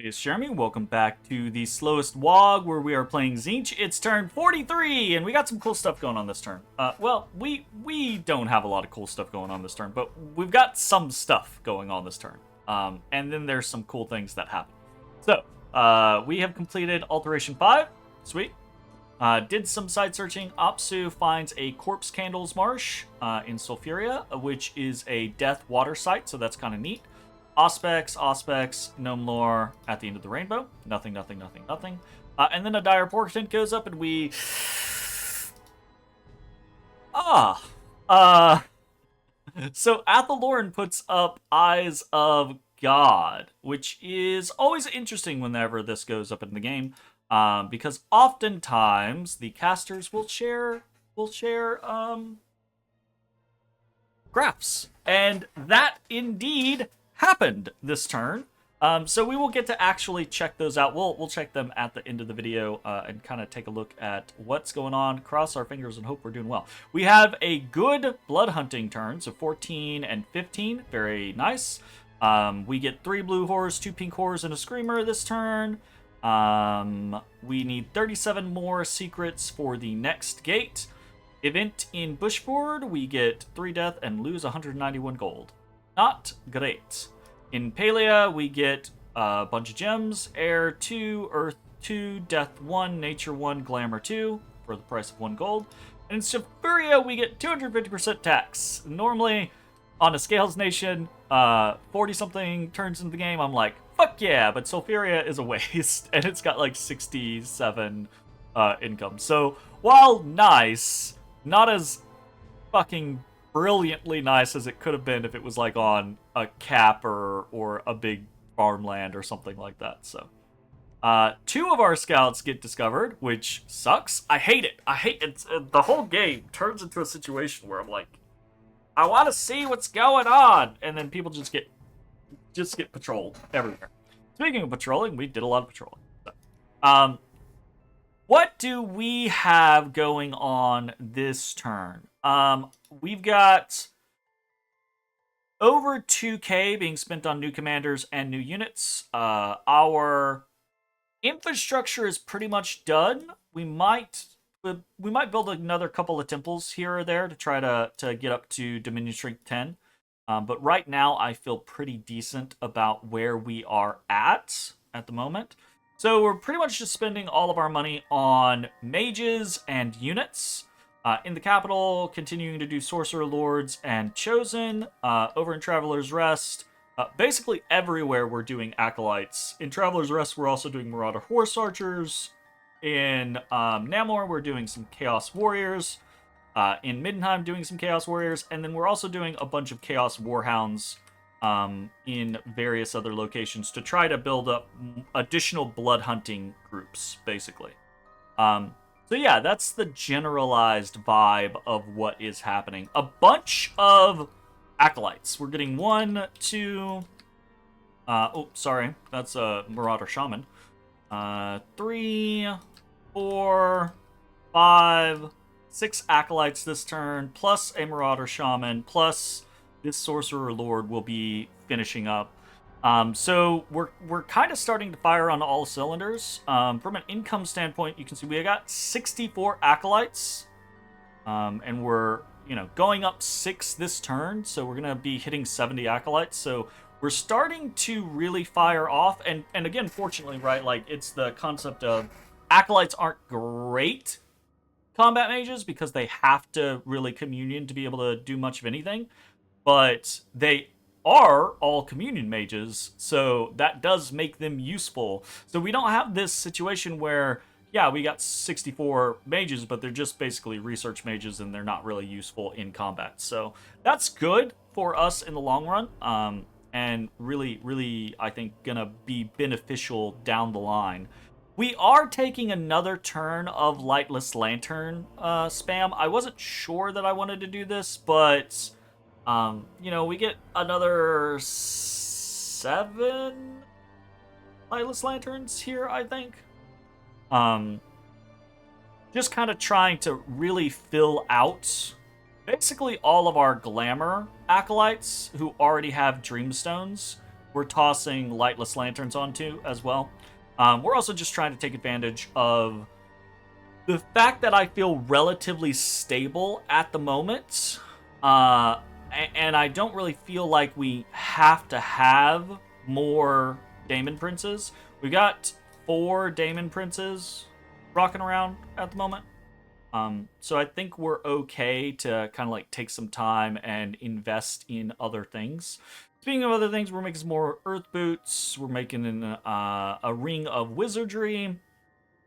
It's Jeremy. Welcome back to the Slowest WAAAGH, where we are playing Tzeentch. It's turn 43, and we got some cool stuff going on this turn. Well, we don't have a lot of cool stuff going on this turn, but we've got some stuff going on this turn. And then there's some cool things that happen. So, we have completed Alteration 5. Sweet. Did some side searching. Apsu finds a Corpse Candles Marsh in Sulfuria, which is a death water site, so that's kind of neat. Auspex, Gnome Lore at the end of the rainbow. Nothing. And then a dire portent goes up and we... So Athel Loren puts up Eyes of God, which is always interesting whenever this goes up in the game. Because oftentimes the casters will share graphs. And that indeed happened this turn. So we will get to actually check those out. We'll check them at the end of the video and kind of take a look at what's going on. Cross our fingers and hope we're doing well. We have a good blood hunting turn, so 14 and 15. Very nice. We get 3 blue horrors, 2 pink horrors, and a screamer this turn. We need 37 more secrets for the next gate. Event in Bushford, we get 3 death and lose 191 gold. Not great. In Palea, we get a bunch of gems. Air 2, Earth 2, Death 1, Nature 1, Glamour 2 for the price of 1 gold. And in Sulfuria, we get 250% tax. Normally, on a Scales Nation, 40-something turns into the game, I'm like, fuck yeah, but Sulfuria is a waste, and it's got like 67 income. So, while nice, not as fucking brilliantly nice as it could have been if it was like on a cap or a big farmland or something like that. So 2 of our scouts get discovered, which sucks. I hate it. The whole game turns into a situation where I'm like, I want to see what's going on, and then people just get patrolled everywhere. Speaking of patrolling, we did a lot of patrolling. So, what do we have going on this turn? We've got over 2k being spent on new commanders and new units. Our infrastructure is pretty much done. We might build another couple of temples here or there to try to get up to Dominion Strength 10. But right now, I feel pretty decent about where we are at the moment. So we're pretty much just spending all of our money on mages and units. In the capital, continuing to do Sorcerer Lords and Chosen. Over in Traveler's Rest, basically everywhere we're doing Acolytes. In Traveler's Rest, we're also doing Marauder Horse Archers. In Namor, we're doing some Chaos Warriors. In Middenheim, doing some Chaos Warriors. And then we're also doing a bunch of Chaos Warhounds in various other locations to try to build up additional blood hunting groups, basically. So yeah, that's the generalized vibe of what is happening. A bunch of Acolytes. We're getting 1, 2... oh, sorry. That's a Marauder Shaman. 3, 4, 5, 6 Acolytes this turn, plus a Marauder Shaman, plus this Sorcerer Lord will be finishing up. So we're kind of starting to fire on all cylinders. From an income standpoint, you can see we got 64 Acolytes. And we're, going up 6 this turn, so we're going to be hitting 70 Acolytes. So we're starting to really fire off. And again, fortunately, right, like, it's the concept of Acolytes aren't great combat mages because they have to really communion to be able to do much of anything. But they are all communion mages, so that does make them useful. So we don't have this situation where, yeah, we got 64 mages, but they're just basically research mages and they're not really useful in combat. So that's good for us in the long run, and really, I think, gonna be beneficial down the line. We are taking another turn of Lightless Lantern spam. I wasn't sure that I wanted to do this, but we get another 7 Lightless Lanterns here, I think. Just kind of trying to really fill out basically all of our Glamour Acolytes who already have Dreamstones. we're tossing lightless lanterns onto as well. We're also just trying to take advantage of the fact that I feel relatively stable at the moment. And I don't really feel like we have to have more Daemon Princes. We got 4 Daemon Princes rocking around at the moment. So I think we're okay to kind of like take some time and invest in other things. Speaking of other things, we're making some more Earth Boots. We're making a Ring of Wizardry.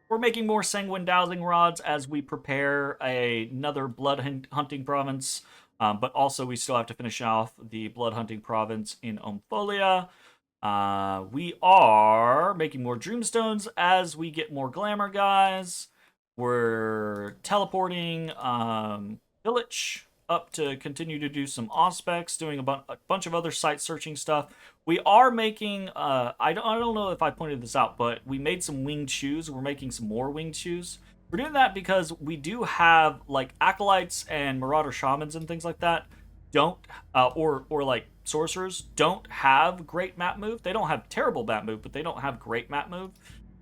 We're making more Sanguine Dowsing Rods as we prepare another Blood Hunting Province. But also we still have to finish off the Blood Hunting Province in Ompholia. We are making more Dreamstones as we get more Glamour guys. We're teleporting Village up to continue to do some Auspex, doing a bunch of other site searching stuff. We are making, I don't know if I pointed this out, but we made some winged shoes. We're making some more winged shoes. We're doing that because we do have, like, Acolytes and Marauder Shamans and things like that don't, or like Sorcerers don't have great map move. They don't have terrible map move, but they don't have great map move.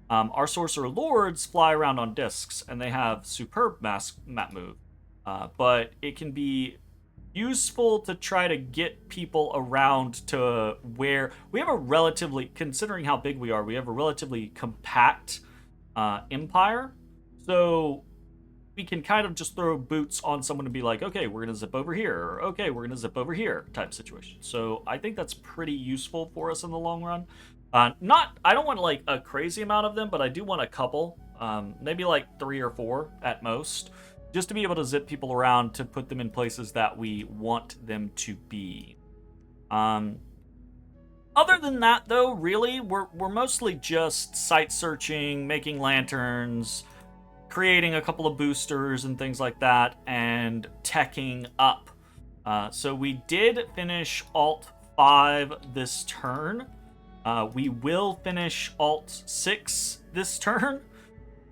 Our Sorcerer Lords fly around on discs, and they have superb map move. But it can be useful to try to get people around to where we have a relatively, considering how big we are, we have a relatively compact empire. So we can kind of just throw boots on someone and be like, okay, we're going to zip over here, or okay, we're going to zip over here type situation. So I think that's pretty useful for us in the long run. I don't want like a crazy amount of them, but I do want a couple, maybe like 3 or 4 at most, just to be able to zip people around to put them in places that we want them to be. Other than that, though, really, we're mostly just site searching, making lanterns, creating a couple of boosters and things like that, and teching up. So we did finish Alt 5 this turn. We will finish Alt 6 this turn.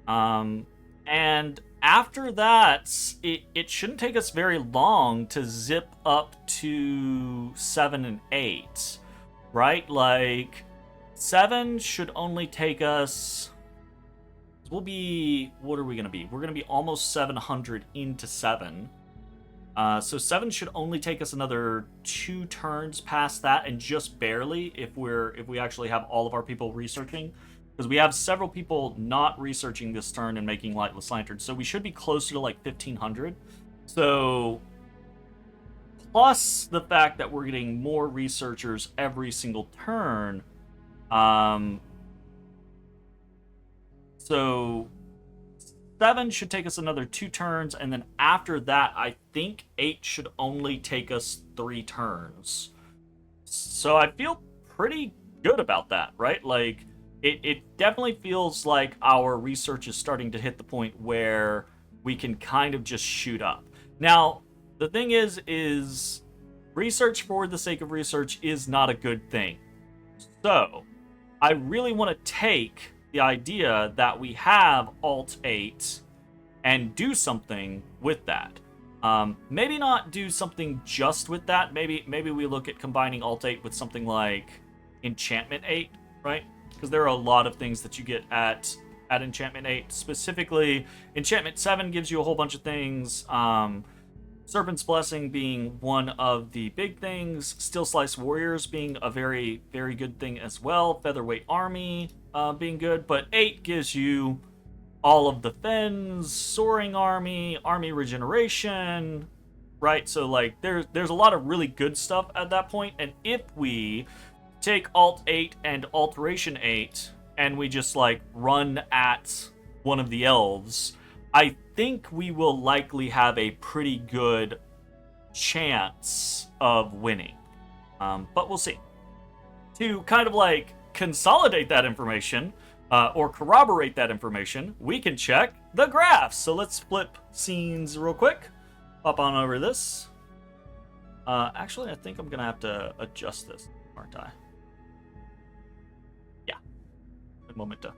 And after that, it shouldn't take us very long to zip up to 7 and 8, right? Like, 7 should only take us... We'll be... What are we going to be? We're going to be almost 700 into 7. So 7 should only take us another 2 turns past that, and just barely if we actually have all of our people researching. Because we have several people not researching this turn and making lightless lanterns. So we should be closer to like 1,500. So, plus the fact that we're getting more researchers every single turn. So 7 should take us another 2 turns. And then after that, I think 8 should only take us 3 turns. So I feel pretty good about that, right? Like... It definitely feels like our research is starting to hit the point where we can kind of just shoot up. Now, the thing is research for the sake of research is not a good thing. So, I really want to take the idea that we have Alt 8 and do something with that. Maybe not do something just with that. Maybe we look at combining Alt 8 with something like Enchantment 8, right? Because there are a lot of things that you get at Enchantment 8. Specifically, Enchantment 7 gives you a whole bunch of things. Serpent's Blessing being one of the big things. Steel Slice Warriors being a very, very good thing as well. Featherweight Army being good. But 8 gives you all of the Fens, Soaring Army, Army Regeneration, right? So, like, there's a lot of really good stuff at that point. And if we... take Alt 8 and Alteration 8 and we just like run at one of the elves, I think we will likely have a pretty good chance of winning. But we'll see. To kind of like consolidate that information or corroborate that information, we can check the graphs. So let's flip scenes real quick. Pop on over this. Actually, I think I'm going to have to adjust this, aren't I? Momento.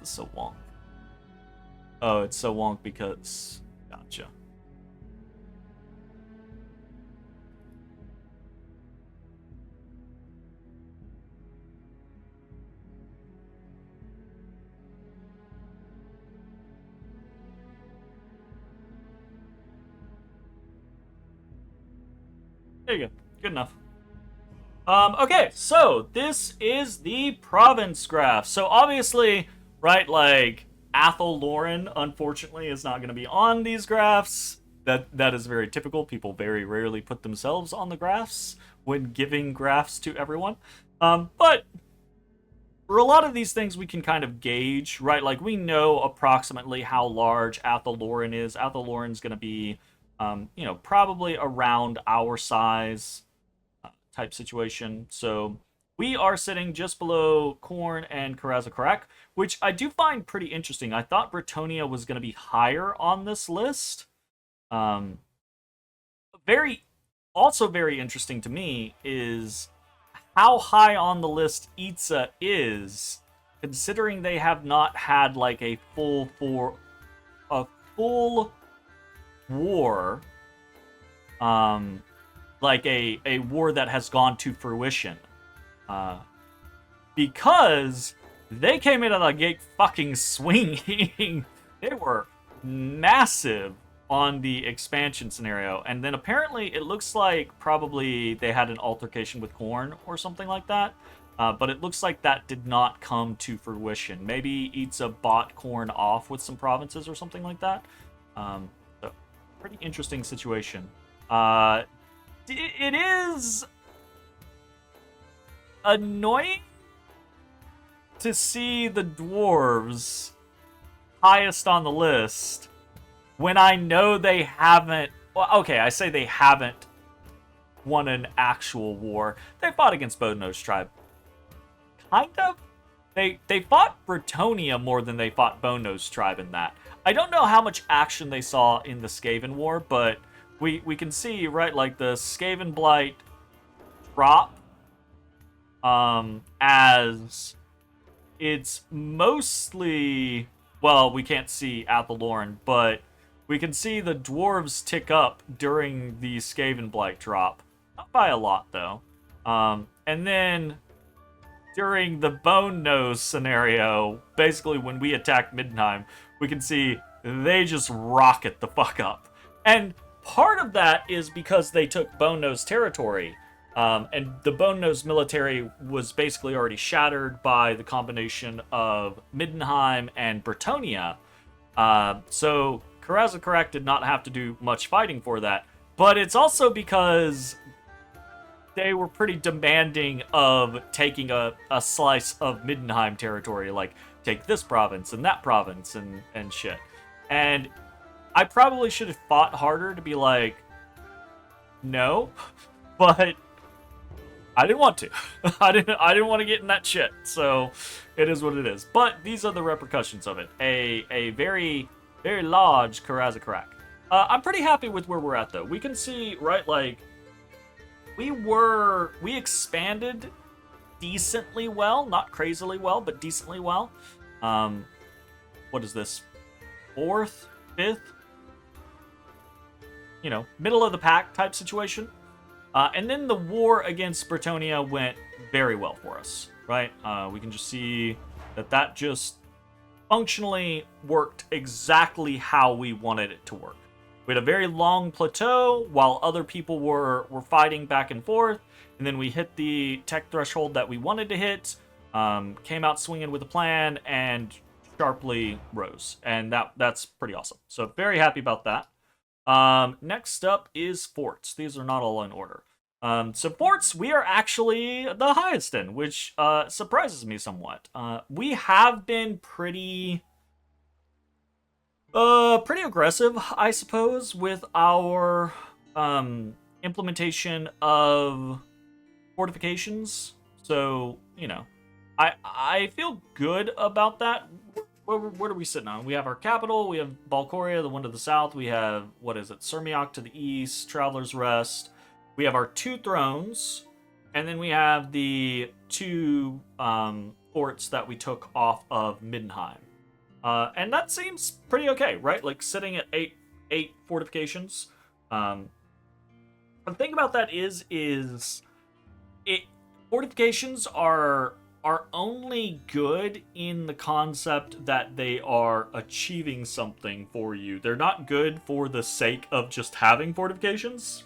this so wonk? Oh, it's so wonk because... Gotcha. There you go. Good enough. Okay, so this is the province graph. So obviously, right, like, Athel Loren, unfortunately, is not going to be on these graphs. That is very typical. People very rarely put themselves on the graphs when giving graphs to everyone. But for a lot of these things, we can kind of gauge, right? Like, we know approximately how large Athel Loren is. Athel Loren's going to be, you know, probably around our size type situation. So we are sitting just below Khorne and Karaz-a-Karak, which I do find pretty interesting. I thought Bretonnia was going to be higher on this list. Also very interesting to me is how high on the list Itza is, considering they have not had like a full war, like a war that has gone to fruition, because they came in at the gate fucking swinging. They were massive on the expansion scenario, and then apparently it looks like probably they had an altercation with Khorne or something like that, but it looks like that did not come to fruition. Maybe Itza bought Khorne off with some provinces or something like that. So pretty interesting situation. It is annoying to see the dwarves highest on the list when I know they haven't... Well, okay, I say they haven't won an actual war. They fought against Bodenose tribe. Kind of. They fought Bretonnia more than they fought Bodenose tribe in that. I don't know how much action they saw in the Skaven war, but we can see, right, like the Skavenblight drop, as it's mostly... Well, we can't see Athel Loren, but we can see the dwarves tick up during the Skavenblight drop. Not by a lot, though. And then during the Bone Nose scenario, basically when we attack Middenheim, we can see they just rocket the fuck up. And part of that is because they took Bone Nose territory. And the Bone Nose military was basically already shattered by the combination of Middenheim and Bretonnia. So Karaz-a-Karak did not have to do much fighting for that. But it's also because they were pretty demanding of taking a slice of Middenheim territory. Like, take this province and that province and shit. And I probably should have fought harder to be like, no. But I didn't want to. I didn't want to get in that shit. So it is what it is. But these are the repercussions of it. A very, very large Karaz-a-Karak. I'm pretty happy with where we're at, though. We can see, right, like, we expanded decently well. Not crazily well, but decently well. What is this? 4th? 5th? You know, middle of the pack type situation. And then the war against Bretonnia went very well for us, right? We can just see that just functionally worked exactly how we wanted it to work. We had a very long plateau while other people were fighting back and forth, and then we hit the tech threshold that we wanted to hit, came out swinging with a plan, and sharply rose. And that's pretty awesome. So very happy about that. Next up is forts. These are not all in order. So forts, we are actually the highest in, which surprises me somewhat. We have been pretty aggressive, I suppose, with our implementation of fortifications. So, you know, I feel good about that. What are we sitting on? We have our capital, we have Balcoria, the one to the south, we have, what is it, Surmiok to the east, Traveler's Rest, we have our 2 thrones, and then we have the 2 forts that we took off of Middenheim. And that seems pretty okay, right? Like sitting at eight fortifications. The thing about that is it fortifications are only good in the concept that they are achieving something for you. They're not good for the sake of just having fortifications.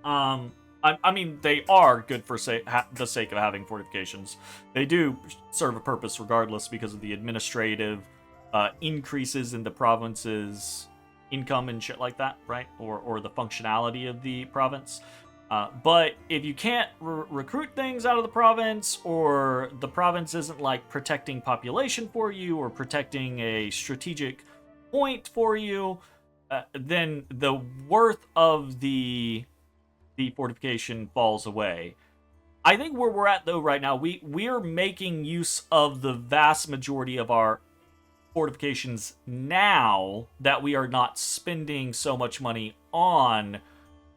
I mean, they are good for the sake of having fortifications. They do serve a purpose regardless because of the administrative increases in the province's income and shit like that, right? Or the functionality of the province. But if you can't recruit things out of the province, or the province isn't like protecting population for you or protecting a strategic point for you, then the worth of the fortification falls away. I think where we're at though right now, we're making use of the vast majority of our fortifications now that we are not spending so much money on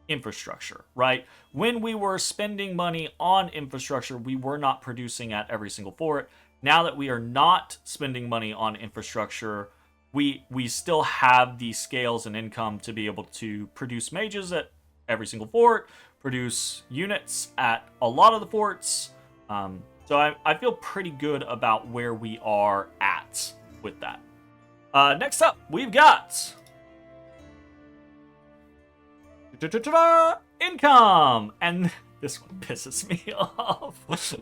infrastructure, right? When we were spending money on infrastructure, we were not producing at every single fort. Now that we are not spending money on infrastructure, we still have the scales and income to be able to produce mages at every single fort, produce units at a lot of the forts. So I feel pretty good about where we are at with that. Next up, we've got income, and this one pisses me off.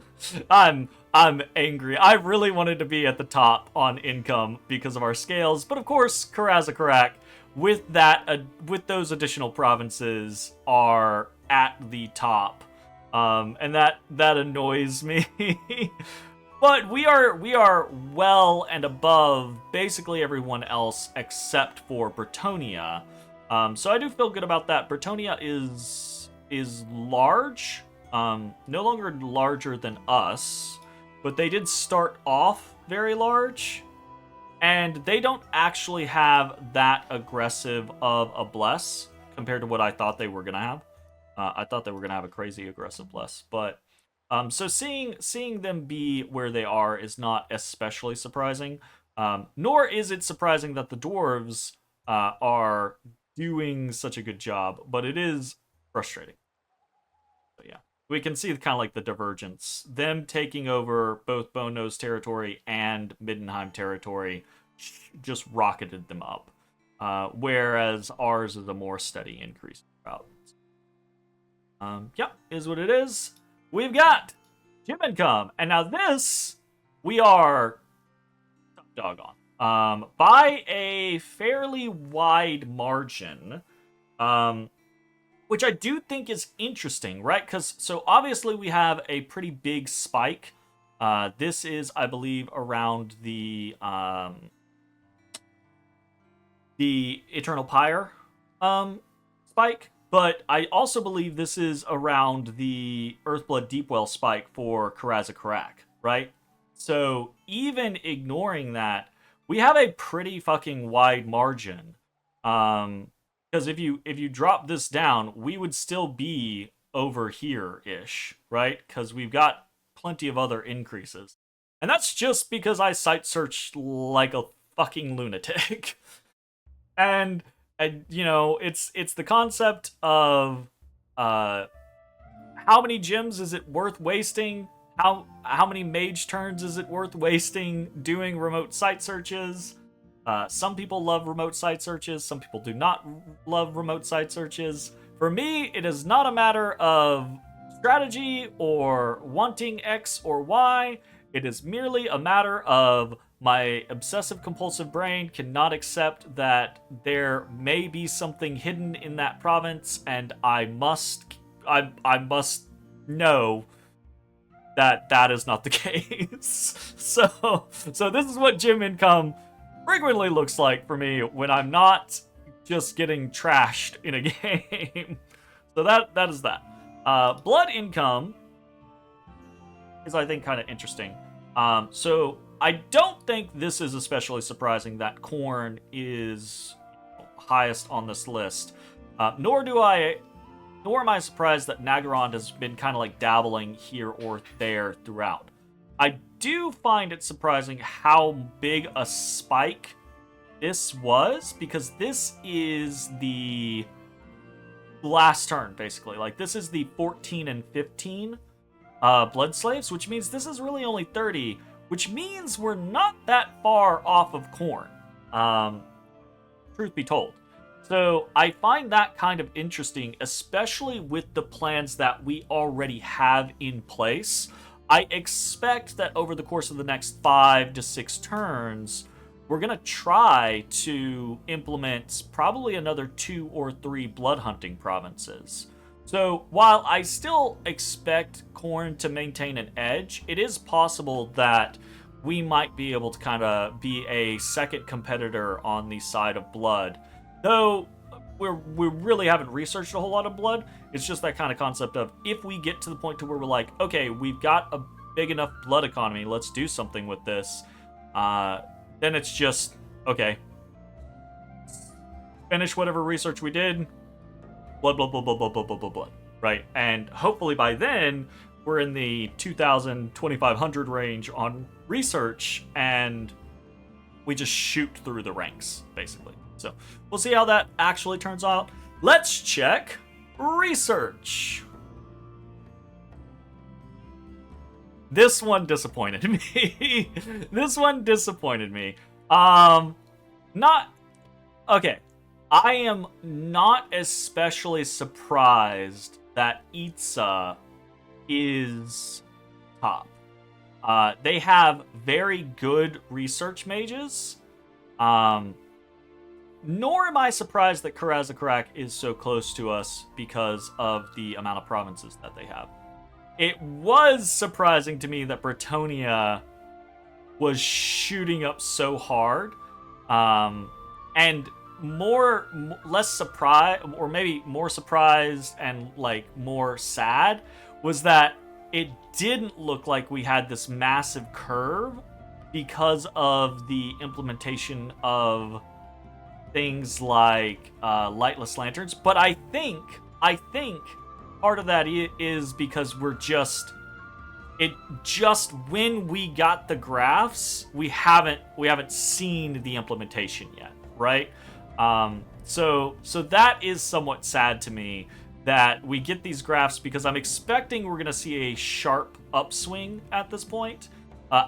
I'm angry. I really wanted to be at the top on income because of our scales, but of course, Karaz-a-Karak, with those additional provinces, are at the top, and that annoys me. But we are well and above basically everyone else except for Bretonnia. So I do feel good about that. Bretonnia is large, no longer larger than us, but they did start off very large, and they don't actually have that aggressive of a bless compared to what I thought they were gonna have. I thought they were gonna have a crazy aggressive bless, but so seeing them be where they are is not especially surprising. Nor is it surprising that the dwarves are doing such a good job, but it is frustrating. But yeah, we can see kind of like the divergence. Them taking over both Bone Nose territory and Middenheim territory just rocketed them up, whereas ours is a more steady increase throughout. Yeah, is what it is. We've got gym income, and now this we are doggone. By a fairly wide margin, which I do think is interesting, right? Because so obviously we have a pretty big spike. This is, I believe, around the Eternal Pyre spike, but I also believe this is around the Earthblood Deepwell spike for Karaz-a-Karak, right? So even ignoring that, we have a pretty fucking wide margin. Because if you drop this down, we would still be over here-ish, right? Because we've got plenty of other increases. And that's just because I site searched like a fucking lunatic. and you know, it's the concept of how many gems is it worth wasting? How many mage turns is it worth wasting doing remote site searches? Some people love remote site searches. Some people do not love remote site searches. For me, it is not a matter of strategy or wanting X or Y. It is merely a matter of my obsessive compulsive brain cannot accept that there may be something hidden in that province, and I must know that is not the case. So this is what gym income frequently looks like for me when I'm not just getting trashed in a game. So that is that. Blood income is, I think, kind of interesting. So I don't think this is especially surprising that Khorne is highest on this list. Nor am I surprised that Nagaron has been kind of like dabbling here or there throughout. I do find it surprising how big a spike this was, because this is the last turn, basically. Like, this is the 14 and 15 Blood Slaves, which means this is really only 30, which means we're not that far off of Khorne, truth be told. So I find that kind of interesting, especially with the plans that we already have in place. I expect that over the course of the next 5 to 6 turns, we're going to try to implement probably another 2 or 3 blood hunting provinces. So while I still expect Khorne to maintain an edge, it is possible that we might be able to kind of be a second competitor on the side of blood. Though we really haven't researched a whole lot of blood. It's just that kind of concept of, if we get to the point to where we're like, okay, we've got a big enough blood economy, let's do something with this. Then it's just, okay, finish whatever research we did, blood, blood, blood, blood, blood, blood, blood, blood, blood, right? And hopefully by then, we're in the 2,000, 2,500 range on research, and we just shoot through the ranks, basically. So we'll see how that actually turns out. Let's check research. This one disappointed me. This one disappointed me. Not... Okay. I am not especially surprised that Itza is top. They have very good research mages. Nor am I surprised that Karaz-a-Karak is so close to us because of the amount of provinces that they have. It was surprising to me that Bretonnia was shooting up so hard. And less surprised, or maybe more surprised and like more sad, was that it didn't look like we had this massive curve because of the implementation of things like lightless lanterns. But I think part of that is because when we got the graphs, we haven't seen the implementation yet, right? So that is somewhat sad to me that we get these graphs, because I'm expecting we're going to see a sharp upswing at this point,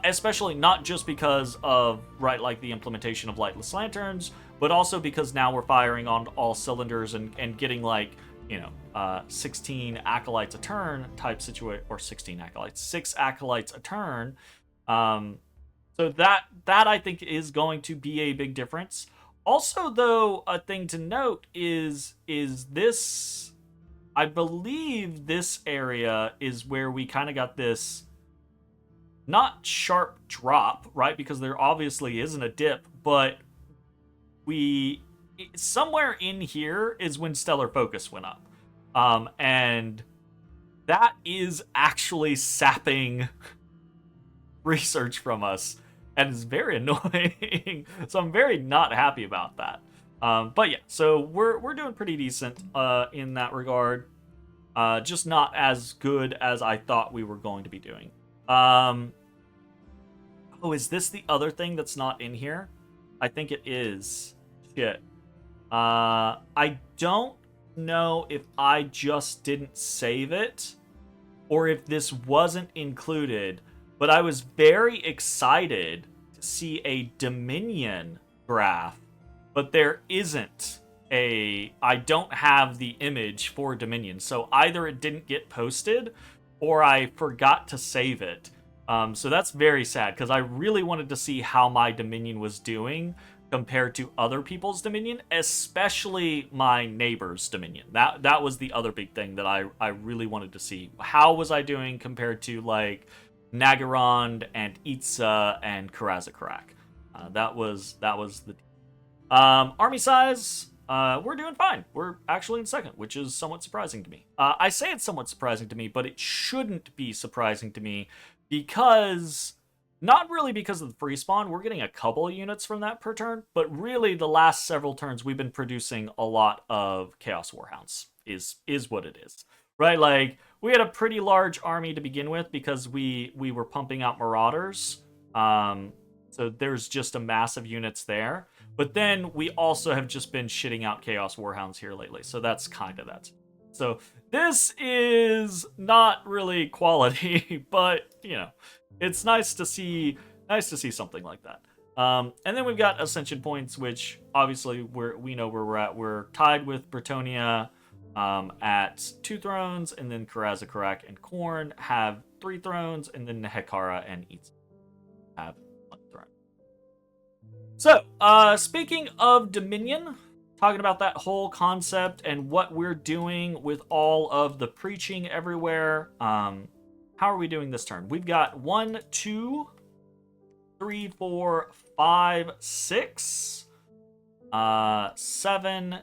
especially not just because of, right, like the implementation of lightless lanterns, but also because now we're firing on all cylinders and getting, like, 16 acolytes a turn type situation, or 16 acolytes, 6 acolytes a turn. So that I think is going to be a big difference. Also, though, a thing to note is this, I believe this area is where we kind of got this not sharp drop, right? Because there obviously isn't a dip, but somewhere in here is when Stellar Focus went up. And that is actually sapping research from us, and it's very annoying. So I'm very not happy about that. But yeah, so we're doing pretty decent in that regard. Just not as good as I thought we were going to be doing. Oh, is this the other thing that's not in here? I think it is. Shit. I don't know if I just didn't save it or if this wasn't included, but I was very excited to see a Dominion graph, but there isn't I don't have the image for Dominion. So either it didn't get posted or I forgot to save it. So that's very sad, because I really wanted to see how my Dominion was doing compared to other people's Dominion, especially my neighbor's Dominion. That was the other big thing that I really wanted to see. How was I doing compared to, like, Naggarond and Itza and Karaz-a-Karak? That was the army size. We're doing fine. We're actually in second, which is somewhat surprising to me. I say it's somewhat surprising to me, but it shouldn't be surprising to me, because not really because of the free spawn. We're getting a couple of units from that per turn, but really the last several turns we've been producing a lot of Chaos Warhounds is what it is. right? Like, we had a pretty large army to begin with because we were pumping out Marauders. So there's just a massive units there. But then we also have just been shitting out Chaos Warhounds here lately. So that's kind of that. So this is not really quality, but, you know, it's nice to see something like that. And then we've got Ascension points, which obviously we know where we're at. We're tied with Bretonnia at 2 thrones, and then Karaz-a-Karak and Khorne have 3 thrones, and then Hekara and Itza have 1 throne. So, speaking of Dominion, talking about that whole concept and what we're doing with all of the preaching everywhere, how are we doing this turn? We've got 1, 2, 3, 4, 5, 6, 7,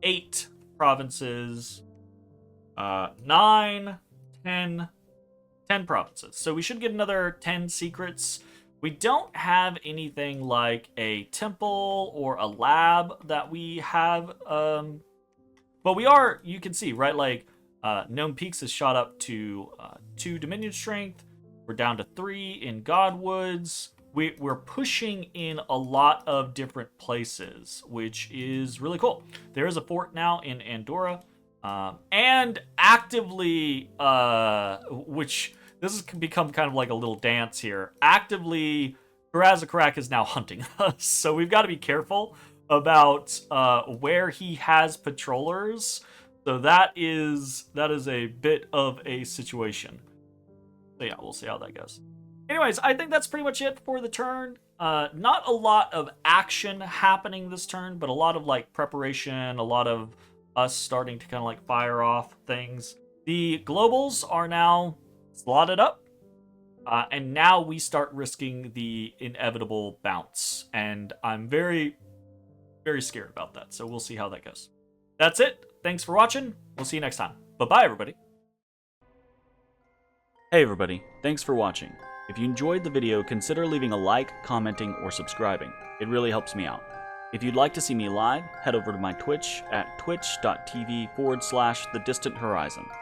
8 provinces, 9, 10 provinces. So we should get another 10 secrets. We don't have anything like a temple or a lab that we have, but we are, you can see, right, like, Gnome Peaks has shot up to 2 Dominion Strength. We're down to 3 in Godwoods. We're pushing in a lot of different places, which is really cool. There is a fort now in Andorra, and actively, which this has become kind of like a little dance here. Actively, Karaz-a-Karak is now hunting us, so we've got to be careful about where he has patrollers. So that is a bit of a situation. So yeah, we'll see how that goes. Anyways, I think that's pretty much it for the turn. Not a lot of action happening this turn, but a lot of like preparation, a lot of us starting to kind of like fire off things. The globals are now slotted up, and now we start risking the inevitable bounce. And I'm very, very scared about that. So we'll see how that goes. That's it. Thanks for watching. We'll see you next time. Bye-bye, everybody. Hey, everybody. Thanks for watching. If you enjoyed the video, consider leaving a like, commenting, or subscribing. It really helps me out. If you'd like to see me live, head over to my Twitch at twitch.tv/thedistanthorizon.